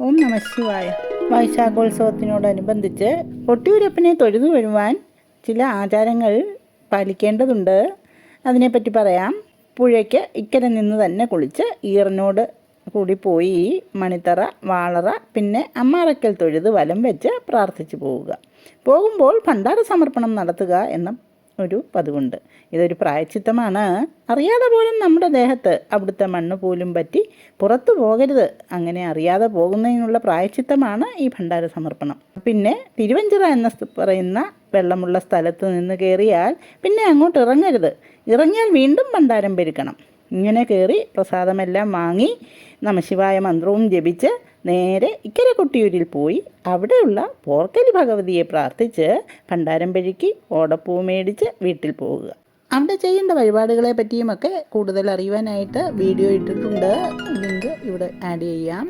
ഓം നമ ശിവായ. വൈശാഖോത്സവത്തിനോടനുബന്ധിച്ച് കൊട്ടിയൂരപ്പനെ തൊഴുതു വരുവാൻ ചില ആചാരങ്ങൾ പാലിക്കേണ്ടതുണ്ട്. അതിനെപ്പറ്റി പറയാം. പുഴയ്ക്ക് ഇക്കരെ നിന്ന് തന്നെ കുളിച്ച് ഈറിനോട് കൂടി പോയി മണിത്തറ, വാളറ, പിന്നെ അമ്മാറയ്ക്കൽ തൊഴുത് വലം വെച്ച് പ്രാർത്ഥിച്ചു പോവുക. പോകുമ്പോൾ ഭണ്ഡാര സമർപ്പണം നടത്തുക എന്ന ഒരു പതിവുണ്ട്. ഇതൊരു പ്രായശ്ചിത്തമാണ്. അറിയാതെ പോലും നമ്മുടെ ദേഹത്ത് അവിടുത്തെ മണ്ണ് പോലും പറ്റി പുറത്തു പോകരുത്. അങ്ങനെ അറിയാതെ പോകുന്നതിനുള്ള പ്രായശ്ചിത്തമാണ് ഈ ഭണ്ഡാര സമർപ്പണം. പിന്നെ തിരുവഞ്ചിറ എന്ന് പറയുന്ന വെള്ളമുള്ള സ്ഥലത്ത് നിന്ന് കയറിയാൽ പിന്നെ അങ്ങോട്ട് ഇറങ്ങരുത്. ഇറങ്ങിയാൽ വീണ്ടും ഭണ്ഡാരം പെരുക്കണം. ഇങ്ങനെ കയറി പ്രസാദമെല്ലാം വാങ്ങി നമശിവായ മന്ത്രവും ജപിച്ച് നേരെ ഇക്കരെ കൊട്ടിയൂരിൽ പോയി അവിടെയുള്ള പോർക്കലി ഭഗവതിയെ പ്രാർത്ഥിച്ച് ഭണ്ഡാരം പെരുക്കി ഓടപ്പൂ മേടിച്ച് വീട്ടിൽ പോവുക. അവിടെ ചെയ്യേണ്ട വഴിപാടുകളെ പറ്റിയുമൊക്കെ കൂടുതൽ അറിയുവാനായിട്ട് വീഡിയോ ഇട്ടിട്ടുണ്ട്. ലിങ്ക് ഇവിടെ ആഡ് ചെയ്യാം.